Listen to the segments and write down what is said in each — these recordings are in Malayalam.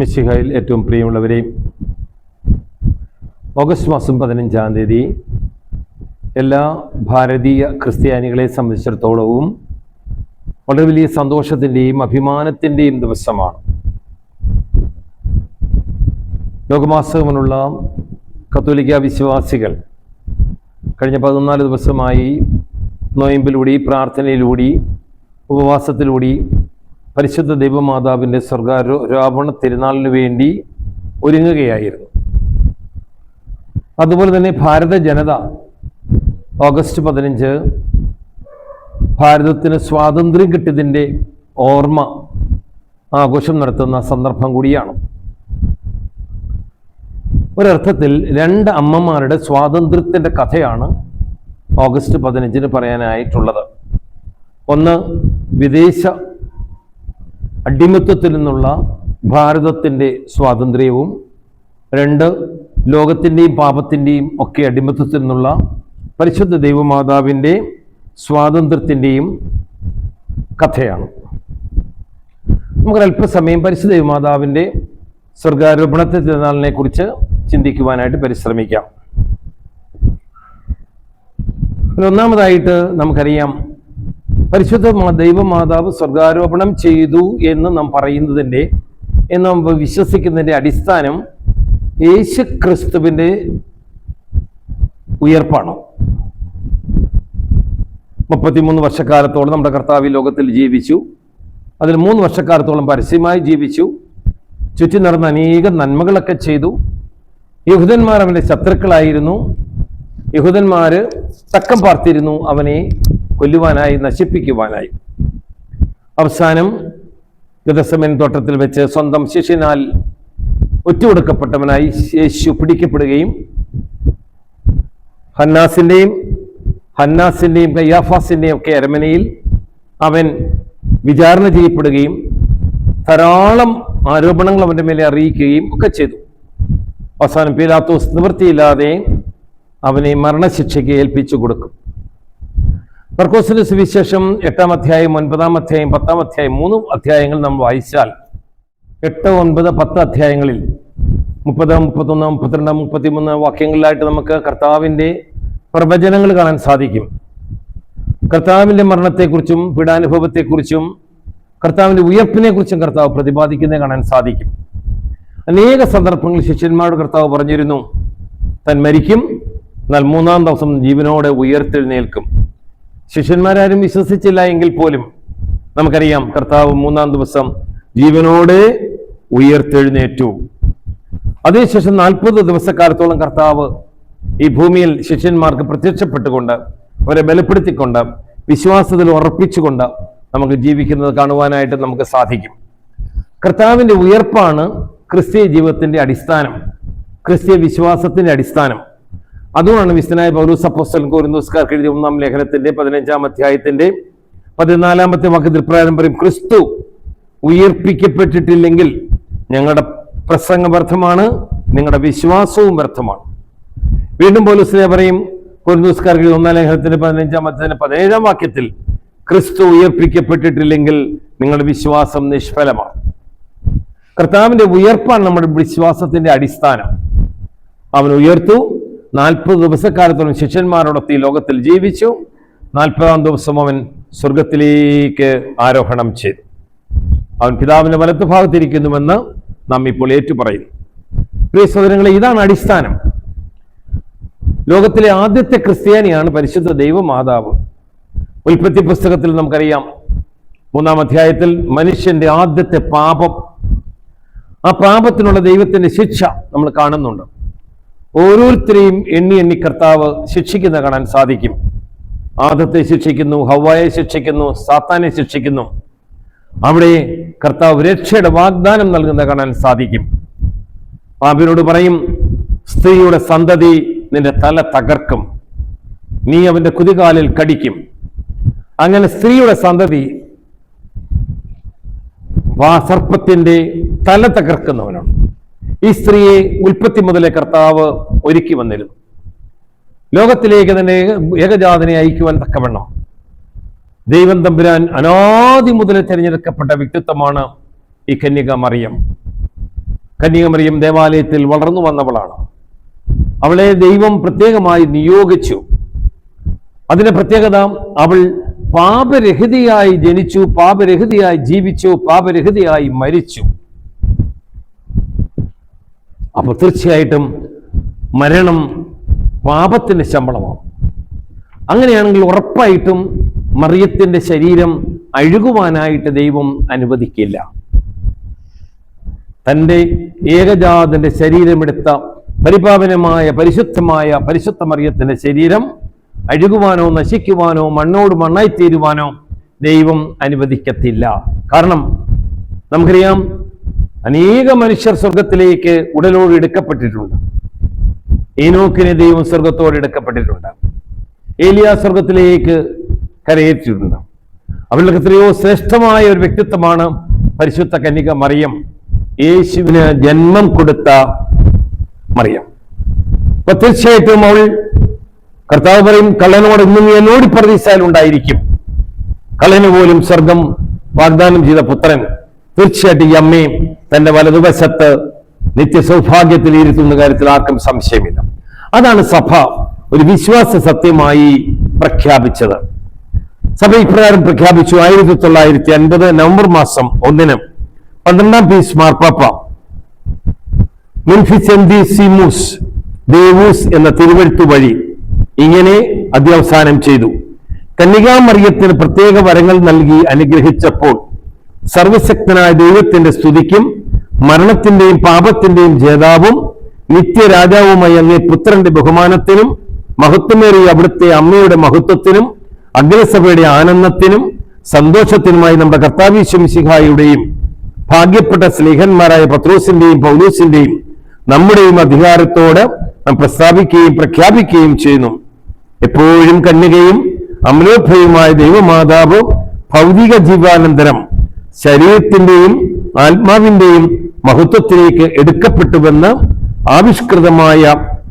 മിശിഹായിൽ ഏറ്റവും പ്രിയമുള്ളവരെ, ഓഗസ്റ്റ് മാസം 15-ാം തീയതി എല്ലാ ഭാരതീയ ക്രിസ്ത്യാനികളെ സംബന്ധിച്ചിടത്തോളവും വളരെ വലിയ സന്തോഷത്തിൻ്റെയും അഭിമാനത്തിൻ്റെയും ദിവസമാണ്. ലോകമാസകമുള്ള കത്തോലിക്ക വിശ്വാസികൾ കഴിഞ്ഞ 14 ദിവസമായി നോയമ്പിലൂടെ, പ്രാർത്ഥനയിലൂടെ, ഉപവാസത്തിലൂടെ പരിശുദ്ധ ദൈവമാതാവിൻ്റെ സ്വർഗാരോപണ തിരുനാളിന് വേണ്ടി ഒരുങ്ങുകയായിരുന്നു. അതുപോലെ തന്നെ ഭാരത ജനത ഓഗസ്റ്റ് 15 ഭാരതത്തിന് സ്വാതന്ത്ര്യം കിട്ടിയതിൻ്റെ ഓർമ്മ ആഘോഷം നടത്തുന്ന സന്ദർഭം കൂടിയാണ്. ഒരർത്ഥത്തിൽ 2 അമ്മമാരുടെ സ്വാതന്ത്ര്യത്തിൻ്റെ കഥയാണ് ഓഗസ്റ്റ് 15 പറയാനായിട്ടുള്ളത്. ഒന്ന്, വിദേശ അടിമത്വത്തിൽ നിന്നുള്ള ഭാരതത്തിൻ്റെ സ്വാതന്ത്ര്യവും, 2, ലോകത്തിൻ്റെയും പാപത്തിൻ്റെയും ഒക്കെ അടിമത്വത്തിൽ നിന്നുള്ള പരിശുദ്ധ ദൈവമാതാവിൻ്റെ സ്വാതന്ത്ര്യത്തിൻ്റെയും കഥയാണ്. നമുക്കൊരല്പസമയം പരിശുദ്ധ ദൈവമാതാവിൻ്റെ സ്വർഗാരോപണത്തെ തിരുനാളിനെ കുറിച്ച് ചിന്തിക്കുവാനായിട്ട് പരിശ്രമിക്കാം. ഒന്നാമതായിട്ട് നമുക്കറിയാം, പരിശുദ്ധ ദൈവമാതാവ് സ്വർഗാരോപണം ചെയ്തു എന്ന് നാം പറയുന്നതിൻ്റെ, എന്ന് നാം വിശ്വസിക്കുന്നതിൻ്റെ അടിസ്ഥാനം യേശു ക്രിസ്തുവിൻ്റെ ഉയർപ്പാണ്. 33 വർഷക്കാലത്തോളം നമ്മുടെ കർത്താവ് ലോകത്തിൽ ജീവിച്ചു. അതിൽ 3 വർഷക്കാലത്തോളം പരസ്യമായി ജീവിച്ചു. ചുറ്റി നടന്ന അനേക നന്മകളൊക്കെ ചെയ്തു. യഹൂദന്മാർ അവൻ്റെ ശത്രുക്കളായിരുന്നു. യഹൂദന്മാർ തക്കം പാർത്തിരുന്നു അവനെ കൊല്ലുവാനായി, നശിപ്പിക്കുവാനായി. അവസാനം ഗെത്സമേൻ തോട്ടത്തിൽ വെച്ച് സ്വന്തം ശിഷ്യനാൽ ഒറ്റുകൊടുക്കപ്പെട്ടവനായി യേശു പിടിക്കപ്പെടുകയും ഹന്നാസിന്റെയും കയ്യാഫാസിന്റെയും ഒക്കെ അരമനയിൽ അവൻ വിചാരണ ചെയ്യപ്പെടുകയും ധാരാളം ആരോപണങ്ങൾ അവന്റെ മേലെ അറിയിക്കുകയും ഒക്കെ ചെയ്തു. അവസാനം പീലാത്തോസ് നിവൃത്തിയില്ലാതെ അവനെ മരണശിക്ഷയ്ക്ക് ഏൽപ്പിച്ചു കൊടുക്കും. മർക്കോസിന്റെ സുവിശേഷം 8-ാം അധ്യായം, 9-ാം അധ്യായം, 10-ാം അധ്യായം, 3 അധ്യായങ്ങൾ നമ്മൾ വായിച്ചാൽ 8, 9, 10 അധ്യായങ്ങളിൽ 30, 31, 32, 33 വാക്യങ്ങളിലായിട്ട് നമുക്ക് കർത്താവിൻ്റെ പ്രവചനങ്ങൾ കാണാൻ സാധിക്കും. കർത്താവിൻ്റെ മരണത്തെക്കുറിച്ചും പീഡാനുഭവത്തെക്കുറിച്ചും കർത്താവിൻ്റെ ഉയർപ്പിനെക്കുറിച്ചും കർത്താവ് പ്രതിപാദിക്കുന്നത് കാണാൻ സാധിക്കും. അനേക സന്ദർഭങ്ങളിൽ ശിഷ്യന്മാരോട് കർത്താവ് പറഞ്ഞിരുന്നു, താൻ മരിക്കും, എന്നാൽ 3-ാം ദിവസം ജീവനോടെ ഉയർത്തെഴുന്നേൽക്കും. ശിഷ്യന്മാരാരും വിശ്വസിച്ചില്ല എങ്കിൽ പോലും നമുക്കറിയാം, കർത്താവ് 3-ാം ദിവസം ജീവനോടെ ഉയർത്തെഴുന്നേറ്റു. അതിനുശേഷം 40 ദിവസക്കാലത്തോളം കർത്താവ് ഈ ഭൂമിയിൽ ശിഷ്യന്മാർക്ക് പ്രത്യക്ഷപ്പെട്ടുകൊണ്ട്, അവരെ ബലപ്പെടുത്തിക്കൊണ്ട്, വിശ്വാസത്തിൽ ഉറപ്പിച്ചുകൊണ്ട് നമുക്ക് ജീവിക്കുന്നത് കാണുവാനായിട്ട് നമുക്ക് സാധിക്കും. കർത്താവിൻ്റെ ഉയർപ്പാണ് ക്രിസ്തീയ ജീവിതത്തിൻ്റെ അടിസ്ഥാനം, ക്രിസ്തീയ വിശ്വാസത്തിൻ്റെ അടിസ്ഥാനം. അതുകൊണ്ടാണ് വിശുദ്ധനായ പൗലോസ് അപ്പോസ്തലൻ കൊരിന്തോസ്യർക്ക് എഴുതിയ 1-ാം ലേഖനത്തിന്റെ 15-ാം അധ്യായത്തിന്റെ 14-ാമത്തെ വാക്യത്തിൽ പ്രകാരം പറയും, ക്രിസ്തു ഉയർപ്പിക്കപ്പെട്ടിട്ടില്ലെങ്കിൽ ഞങ്ങളുടെ പ്രസംഗം വ്യർത്ഥമാണ്, നിങ്ങളുടെ വിശ്വാസവും വ്യർത്ഥമാണ്. വീണ്ടും പൗലോസ് പറയും, കൊരിന്തോസ്യർക്ക് എഴുതിയ 1-ാം ലേഖനത്തിന്റെ 15-ാം അധ്യായത്തിന്റെ 17-ാം വാക്യത്തിൽ, ക്രിസ്തു ഉയർപ്പിക്കപ്പെട്ടിട്ടില്ലെങ്കിൽ നിങ്ങളുടെ വിശ്വാസം നിഷ്ഫലമാണ്. കർത്താവിന്റെ ഉയർപ്പാണ് നമ്മുടെ വിശ്വാസത്തിന്റെ അടിസ്ഥാനം. അവൻ ഉയർത്തു. 40 ദിവസക്കാലത്തോളം ശിഷ്യന്മാരോടൊത്ത് ഈ ലോകത്തിൽ ജീവിച്ചു. 40-ാം ദിവസം അവൻ സ്വർഗത്തിലേക്ക് ആരോഹണം ചെയ്തു. അവൻ പിതാവിന്റെ വലത്തുഭാഗത്തിരിക്കുന്നുവെന്ന് നാം ഇപ്പോൾ ഏറ്റുപറയുന്നു. പ്രിയ സഹോദരങ്ങളെ, ഇതാണ് അടിസ്ഥാനം. ലോകത്തിലെ ആദ്യത്തെ ക്രിസ്ത്യാനിയാണ് പരിശുദ്ധ ദൈവമാതാവ്. ഉൽപ്പത്തി പുസ്തകത്തിൽ നമുക്കറിയാം, 3-ാം അധ്യായത്തിൽ മനുഷ്യന്റെ ആദ്യത്തെ പാപം, ആ പാപത്തിനുള്ള ദൈവത്തിന്റെ ശിക്ഷ നമ്മൾ കാണുന്നുണ്ട്. ഓരോരുത്തരെയും എണ്ണി എണ്ണി കർത്താവ് ശിക്ഷിക്കുന്ന കാണാൻ സാധിക്കും. ആദത്തെ ശിക്ഷിക്കുന്നു, ഹവ്വായെ ശിക്ഷിക്കുന്നു, സാത്താനെ ശിക്ഷിക്കുന്നു. അവിടെ കർത്താവ് രക്ഷയുടെ വാഗ്ദാനം നൽകുന്ന കാണാൻ സാധിക്കും. പാപിനോട് പറയും, സ്ത്രീയുടെ സന്തതി നിന്റെ തല തകർക്കും, നീ അവന്റെ കുതികാലിൽ കടിക്കും. അങ്ങനെ സ്ത്രീയുടെ സന്തതി സർപ്പത്തിന്റെ തല തകർക്കുന്നവനാണ്. ഈ സ്ത്രീയെ ഉൽപ്പത്തി മുതലേ കർത്താവ് ഒരുക്കി വന്നിരുന്നു. ലോകത്തിലേക്ക് തന്നെ ഏകജാതനെ അയക്കുവാൻ തക്കവണ്ണം ദൈവം തമ്പുരാൻ അനാദി മുതൽ തിരഞ്ഞെടുക്കപ്പെട്ട വ്യക്തിത്വമാണ് ഈ കന്യക മറിയം. കന്യകമറിയം ദേവാലയത്തിൽ വളർന്നു വന്നവളാണ്. അവളെ ദൈവം പ്രത്യേകമായി നിയോഗിച്ചു. അതിന്റെ പ്രത്യേകത, അവൾ പാപരഹിതയായി ജനിച്ചു, പാപരഹിതയായി ജീവിച്ചു, പാപരഹിതയായി മരിച്ചു. അപ്പൊ തീർച്ചയായിട്ടും മരണം പാപത്തിന്റെ ശമ്പളമാണ്. അങ്ങനെയാണെങ്കിൽ ഉറപ്പായിട്ടും മറിയത്തിന്റെ ശരീരം അഴുകുവാനായിട്ട് ദൈവം അനുവദിക്കില്ല. തൻ്റെ ഏകജാതന്റെ ശരീരമെടുത്ത പരിപാവനമായ പരിശുദ്ധ മറിയത്തിന്റെ ശരീരം അഴുകുവാനോ നശിക്കുവാനോ മണ്ണോട് മണ്ണായി തീരുവാനോ ദൈവം അനുവദിക്കത്തില്ല. കാരണം നമുക്കറിയാം, അനേക മനുഷ്യർ സ്വർഗത്തിലേക്ക് ഉടലോട് എടുക്കപ്പെട്ടിട്ടുണ്ട്. ഏനോക്കിനെ ദൈവം സ്വർഗത്തോട് എടുക്കപ്പെട്ടിട്ടുണ്ട്. ഏലിയ സ്വർഗത്തിലേക്ക് കരയേറ്റിട്ടുണ്ട്. അവരുടെ എത്രയോ ശ്രേഷ്ഠമായ ഒരു വ്യക്തിത്വമാണ് പരിശുദ്ധ കന്യക മറിയം, യേശുവിന് ജന്മം കൊടുത്ത മറിയം. അപ്പൊ തീർച്ചയായിട്ടും അവൾ, കർത്താവ് പറയും, കള്ളനോട് ഇന്നും എന്നോട് പർദീസയിൽ ഉണ്ടായിരിക്കും. കള്ളന് പോലും സ്വർഗം വാഗ്ദാനം ചെയ്ത പുത്രൻ തീർച്ചയായിട്ടും ഈ അമ്മയെ തന്റെ വലതുവശത്ത് നിത്യസൗഭാഗ്യത്തിൽ ഇരുത്തുന്ന കാര്യത്തിൽ ആർക്കും സംശയമില്ല. അതാണ് സഭ ഒരു വിശ്വാസ സത്യമായി പ്രഖ്യാപിച്ചത്. സഭ ഇപ്രകാരം പ്രഖ്യാപിച്ചു. 1950 നവംബർ മാസം 1 12ാം പീസ് മാർപ്പാപ്പ മുൻഫിസെന്റിസിമുസ് ദേവൂസ് എന്ന തിരുവെഴുത്തു വഴി ഇങ്ങനെ അധ്യവസാനം ചെയ്തു. കന്യകാമറിയത്തിന് പ്രത്യേക വരങ്ങൾ നൽകി അനുഗ്രഹിച്ചപ്പോൾ സർവശക്തനായ ദൈവത്തിന്റെ സ്തുതിക്കും മരണത്തിന്റെയും പാപത്തിന്റെയും ജേതാവും നിത്യരാജാവുമായി അങ്ങേ പുത്രന്റെ ബഹുമാനത്തിനും മഹത്വമേറിയ അവിടുത്തെ അമ്മയുടെ മഹത്വത്തിനും അഗ്രസഭയുടെ ആനന്ദത്തിനും സന്തോഷത്തിനുമായി നമ്മുടെ കർത്താവ് മിശിഹായുടെയും ഭാഗ്യപ്പെട്ട സ്നേഹന്മാരായ പത്രോസിന്റെയും പൗലോസിന്റെയും നമ്മുടെയും അധികാരത്തോട് നാം പ്രസ്താവിക്കുകയും പ്രഖ്യാപിക്കുകയും ചെയ്യുന്നു. എപ്പോഴും കന്യകയും അമലോഭയുമായ ദൈവമാതാവ് ഭൗതിക ജീവാനന്തരം ശരീരത്തിന്റെയും ആത്മാവിന്റെയും മഹത്വത്തിലേക്ക് എടുക്കപ്പെട്ടുവെന്ന് ആവിഷ്കൃതമായ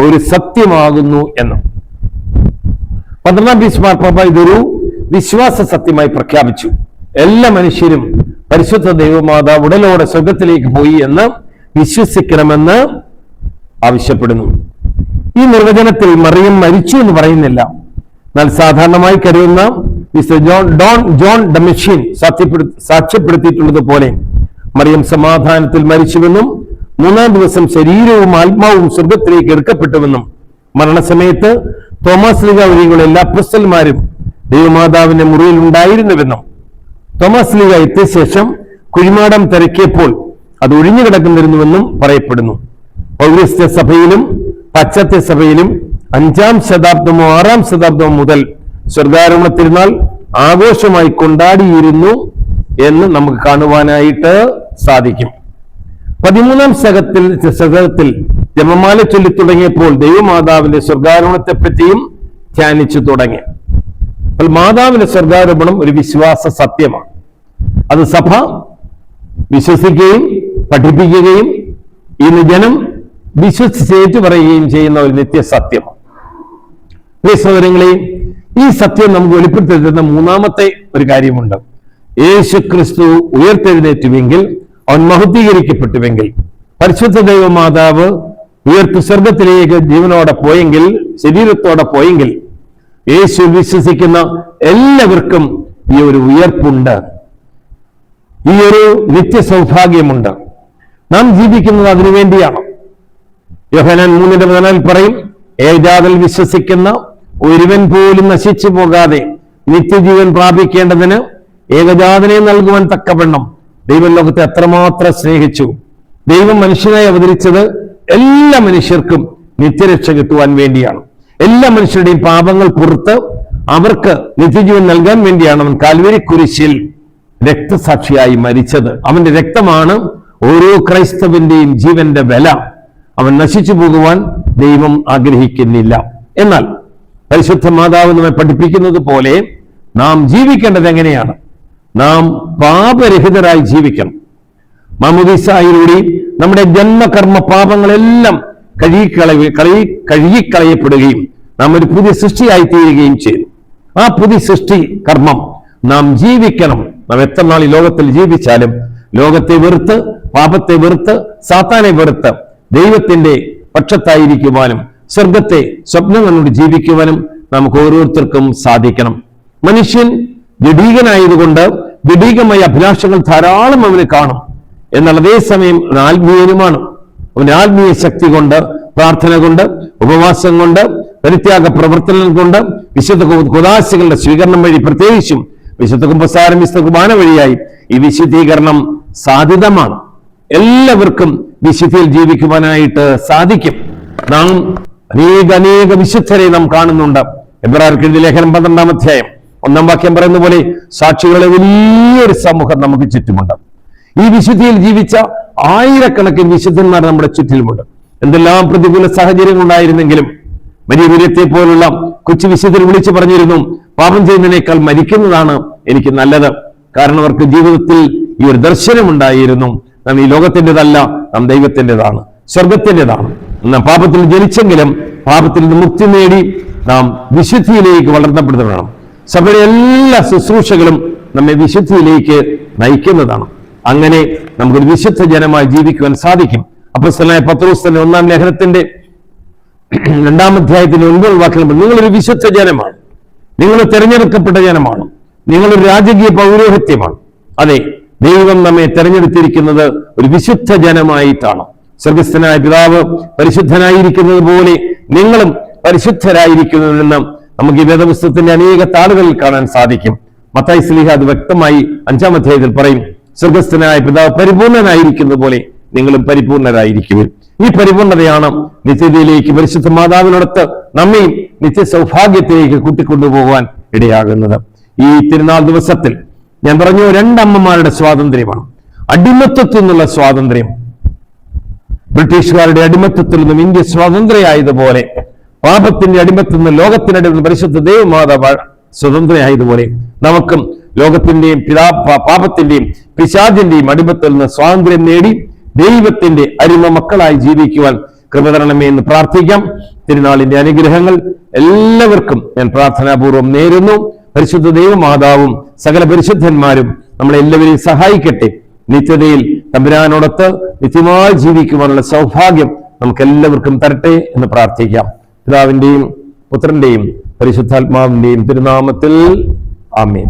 ഒരു സത്യമാകുന്നു എന്ന് 12ാം പീസ് മാർപ്പാപ്പ ഇതൊരു വിശ്വാസ സത്യമായി പ്രഖ്യാപിച്ചു. എല്ലാ മനുഷ്യരും പരിശുദ്ധ ദൈവമാതാവ് ഉടലോടെ സ്വർഗത്തിലേക്ക് പോയി എന്ന് വിശ്വസിക്കണമെന്ന് ആവശ്യപ്പെടുന്നു. ഈ നിർവചനത്തിൽ മറിയം മരിച്ചു എന്ന് പറയുന്നില്ല. എന്നാൽ സാധാരണമായി കരുതുന്ന മിസ്റ്റർ ജോൺ ഡെമഷ്യൻ സാക്ഷ്യപ്പെടുത്തിയിട്ടുള്ളത് പോലെ മറിയം സമാധാനത്തിൽ മരിച്ചുവെന്നും 3-ാം ദിവസം ശരീരവും ആത്മാവും സ്വർഗത്തിലേക്ക് എടുക്കപ്പെട്ടുവെന്നും മരണസമയത്ത് തോമസ് ലീഗ ഒഴികെയുള്ള എല്ലാ അപ്പോസ്തലന്മാരും ദൈവമാതാവിന്റെ മുറിയിൽ ഉണ്ടായിരുന്നുവെന്നും തോമസ് ലീഗ എത്തിയ ശേഷം കുഴിമാടം തിരക്കിയപ്പോൾ അത് ഒഴിഞ്ഞു കിടക്കുന്നിരുന്നുവെന്നും പറയപ്പെടുന്നു. പൗരസ്ത്യ സഭയിലും പാശ്ചാത്യ സഭയിലും 5ാം ശതാബ്ദമോ 6ാം ശതാബ്ദമോ മുതൽ സ്വർഗാരോഹണ തിരുനാൾ ആഘോഷമായി കൊണ്ടാടിയിരുന്നു എന്ന് നമുക്ക് കാണുവാനായിട്ട് സാധിക്കും. 13ാം ശതകത്തിൽ ജപമാല ചൊല്ലി തുടങ്ങിയപ്പോൾ ദൈവമാതാവിന്റെ സ്വർഗാരോഹണത്തെ പറ്റിയും ധ്യാനിച്ചു തുടങ്ങി. അപ്പോൾ മാതാവിന്റെ സ്വർഗാരോപണം ഒരു വിശ്വാസ സത്യമാണ്. അത് സഭ വിശ്വസിക്കുകയും പഠിപ്പിക്കുകയും ഇന്ന് ജനം വിശ്വസിച്ചേറ്റു പറയുകയും ചെയ്യുന്ന ഒരു നിത്യസത്യമാണ്. സഹോദരങ്ങളെ, ഈ സത്യം നമുക്ക് വെളിപ്പെടുത്തി തരുന്ന 3ാമത്തെ ഒരു കാര്യമുണ്ട്. യേശു ക്രിസ്തു ഉയർത്തെഴുന്നേറ്റുവെങ്കിൽ, അവൻ മഹത്വീകരിക്കപ്പെട്ടുവെങ്കിൽ, പരിശുദ്ധ ദൈവമാതാവ് ഉയർത്തു സ്വർഗത്തിലേക്ക് ജീവനോടെ പോയെങ്കിൽ, ശരീരത്തോടെ പോയെങ്കിൽ, യേശു വിശ്വസിക്കുന്ന എല്ലാവർക്കും ഈ ഒരു ഉയർപ്പുണ്ട്, ഈ ഒരു നിത്യസൗഭാഗ്യമുണ്ട്. നാം ജീവിക്കുന്നത് അതിനുവേണ്ടിയാണ്. യോഹന്നാൻ 3:14 പറയും, ഏകജാതൽ വിശ്വസിക്കുന്ന ഒരുവൻ പോലും നശിച്ചു പോകാതെ നിത്യജീവൻ പ്രാപിക്കേണ്ടതിന് ഏകജാതനെ നൽകുവാൻ തക്കവണ്ണം ദൈവം ലോകത്തെ എത്രമാത്രം സ്നേഹിച്ചു. ദൈവം മനുഷ്യനായി അവതരിച്ചത് എല്ലാ മനുഷ്യർക്കും നിത്യരക്ഷ കിട്ടുവാൻ വേണ്ടിയാണ്. എല്ലാ മനുഷ്യരുടെയും പാപങ്ങൾ പുറത്ത് അവർക്ക് നിത്യജീവൻ നൽകാൻ വേണ്ടിയാണ് അവൻ കാൽവരി കുരിശിൽ രക്തസാക്ഷിയായി മരിച്ചത്. അവന്റെ രക്തമാണ് ഓരോ ക്രൈസ്തവന്റെയും ജീവന്റെ വില. അവൻ നശിച്ചു പോകുവാൻ ദൈവം ആഗ്രഹിക്കുന്നില്ല. എന്നാൽ പരിശുദ്ധ മാതാവ് നമ്മെ പഠിപ്പിക്കുന്നത് പോലെ നാം ജീവിക്കേണ്ടത് എങ്ങനെയാണ്? നാം പാപരഹിതരായി ജീവിക്കണം. മാമോദീസായിലൂടെ നമ്മുടെ ജന്മകർമ്മ പാപങ്ങളെല്ലാം കഴുകിക്കളയപ്പെടുകയും നാം ഒരു പുതിയ സൃഷ്ടിയായി തീരുകയും ചെയ്തു. ആ പുതിയ സൃഷ്ടി കർമ്മം നാം ജീവിക്കണം. നാം എത്ര നാൾ ഈ ലോകത്തിൽ ജീവിച്ചാലും ലോകത്തെ വെറുത്ത്, പാപത്തെ വെറുത്ത്, സാത്താനെ വെറുത്ത് ദൈവത്തിന്റെ പക്ഷത്തായിരിക്കുവാനും സ്വർഗത്തെ സ്വപ്നം കണ്ടുകൊണ്ട് ജീവിക്കുവാനും നമുക്ക് ഓരോരുത്തർക്കും സാധിക്കണം. മനുഷ്യൻ ജഡീകനായതുകൊണ്ട് ജഡീകമായ അഭിലാഷങ്ങൾ ധാരാളം അവന് കാണും. എന്നാൽ അതേസമയം ആത്മീയനുമാണ്. അവന്റെ ആത്മീയ ശക്തി കൊണ്ട്, പ്രാർത്ഥന കൊണ്ട്, ഉപവാസം കൊണ്ട്, പരിത്യാഗ പ്രവർത്തനം കൊണ്ട്, വിശുദ്ധ കുദാശകളുടെ സ്വീകരണം വഴി, പ്രത്യേകിച്ചും വിശുദ്ധ കുമ്പസാരം, വിശുദ്ധ കുർബാന വഴിയായി ഈ വിശുദ്ധീകരണം സാധ്യതമാണ്. എല്ലാവർക്കും വിശുദ്ധിയിൽ ജീവിക്കുവാനായിട്ട് സാധിക്കും. നാം അനേക വിശുദ്ധരെ നാം കാണുന്നുണ്ട്. എബ്രായർക്കെഴുതിയ ലേഖനം 12-ാം അധ്യായം 1-ാം വാക്യം പറയുന്ന പോലെ സാക്ഷികളെ വലിയൊരു സമൂഹം നമുക്ക് ചുറ്റുമുണ്ട്. ഈ വിശുദ്ധിയിൽ ജീവിച്ച ആയിരക്കണക്കിന് വിശുദ്ധന്മാർ നമ്മുടെ ചുറ്റിലുമുണ്ട്. എന്തെല്ലാം പ്രതികൂല സാഹചര്യങ്ങൾ ഉണ്ടായിരുന്നെങ്കിലും വലിയ വീര്യത്തെ പോലുള്ള കൊച്ചു വിശുദ്ധർ വിളിച്ചു പറഞ്ഞിരുന്നു, പാപം ചെയ്യുന്നതിനേക്കാൾ മരിക്കുന്നതാണ് എനിക്ക് നല്ലത്. കാരണം അവർക്ക് ജീവിതത്തിൽ ഈ ഒരു ദർശനമുണ്ടായിരുന്നു, നാം ഈ ലോകത്തിൻ്റെതല്ല, നാം ദൈവത്തിൻ്റെതാണ്, സ്വർഗത്തിൻ്റെതാണ്. നാം പാപത്തിൽ ജനിച്ചെങ്കിലും പാപത്തിൽ നിന്ന് മുക്തി നേടി നാം വിശുദ്ധിയിലേക്ക് വളർത്തപ്പെടുന്നതാണ്. സഭയുടെ എല്ലാ ശുശ്രൂഷകളും നമ്മെ വിശുദ്ധിയിലേക്ക് നയിക്കുന്നതാണ്. അങ്ങനെ നമുക്കൊരു വിശുദ്ധ ജനമായി ജീവിക്കുവാൻ സാധിക്കും. അപ്പോസ്തലനായ പത്രോസിന്റെ 1-ാം ലേഖനത്തിന്റെ 2-ാം അധ്യായത്തിന്റെ 9 വാക്യം, നിങ്ങളൊരു വിശുദ്ധ ജനമാണ്, നിങ്ങൾ തെരഞ്ഞെടുക്കപ്പെട്ട ജനമാണ്, നിങ്ങളൊരു രാജകീയ പൗരോഹിത്യമാണ്. അതെ, ദൈവം നമ്മെ തെരഞ്ഞെടുത്തിരിക്കുന്നത് ഒരു വിശുദ്ധ ജനമായിട്ടാണ്. സ്വർഗസ്ഥനായ പിതാവ് പരിശുദ്ധനായിരിക്കുന്നത് പോലെ നിങ്ങളും പരിശുദ്ധരായിരിക്കുന്നതെന്ന് നമുക്ക് ഈ വേദപുസ്തകത്തിന്റെ അനേക താളുകളിൽ കാണാൻ സാധിക്കും. മത്തായി ശ്ലീഹ അത് വ്യക്തമായി 5-ാം അധ്യായത്തിൽ പറയും, സ്വർഗസ്ഥനായ പിതാവ് പരിപൂർണനായിരിക്കുന്നത് പോലെ നിങ്ങളും പരിപൂർണരായിരിക്കുവിൻ. ഈ പരിപൂർണതയാണ് നിത്യതയിലേക്ക് പരിശുദ്ധ മാതാവിനോടൊത്ത് നമ്മയും നിത്യ സൗഭാഗ്യത്തിലേക്ക് കൂട്ടിക്കൊണ്ടുപോകാൻ ഇടയാകുന്നത്. ഈ തിരുനാൾ ദിവസത്തിൽ ഞാൻ പറഞ്ഞു, 2 അമ്മമാരുടെ സ്വാതന്ത്ര്യമാണ്. അടിമത്വത്തിൽ നിന്നുള്ള സ്വാതന്ത്ര്യം, ബ്രിട്ടീഷുകാരുടെ അടിമത്വത്തിൽ നിന്നും ഇന്ത്യ സ്വതന്ത്രയായതുപോലെ, പാപത്തിന്റെ അടിമത്തിൽ നിന്ന് ലോകത്തിനടിയിൽ നിന്ന് പരിശുദ്ധ ദൈവമാതാവ് സ്വതന്ത്രയായതുപോലെ നമുക്കും ലോകത്തിന്റെയും പാപത്തിന്റെയും പിശാചിന്റെയും അടിമത്തിൽ നിന്ന് സ്വാതന്ത്ര്യം നേടി ദൈവത്തിന്റെ അരിമ മക്കളായി ജീവിക്കുവാൻ കൃപ തരണമേ എന്ന് പ്രാർത്ഥിക്കാം. തിരുനാളിന്റെ അനുഗ്രഹങ്ങൾ എല്ലാവർക്കും ഞാൻ പ്രാർത്ഥനാപൂർവ്വം നേരുന്നു. പരിശുദ്ധ ദൈവമാതാവും സകല പരിശുദ്ധന്മാരും നമ്മളെല്ലാവരെയും സഹായിക്കട്ടെ. നിത്യതയിൽ തമ്പുരാനോടൊത്ത് നിത്യമായി ജീവിക്കുവാനുള്ള സൗഭാഗ്യം നമുക്ക് എല്ലാവർക്കും തരട്ടെ എന്ന് പ്രാർത്ഥിക്കാം. പിതാവിന്റെയും പുത്രന്റെയും പരിശുദ്ധാത്മാവിന്റെയും തിരുനാമത്തിൽ ആമേൻ.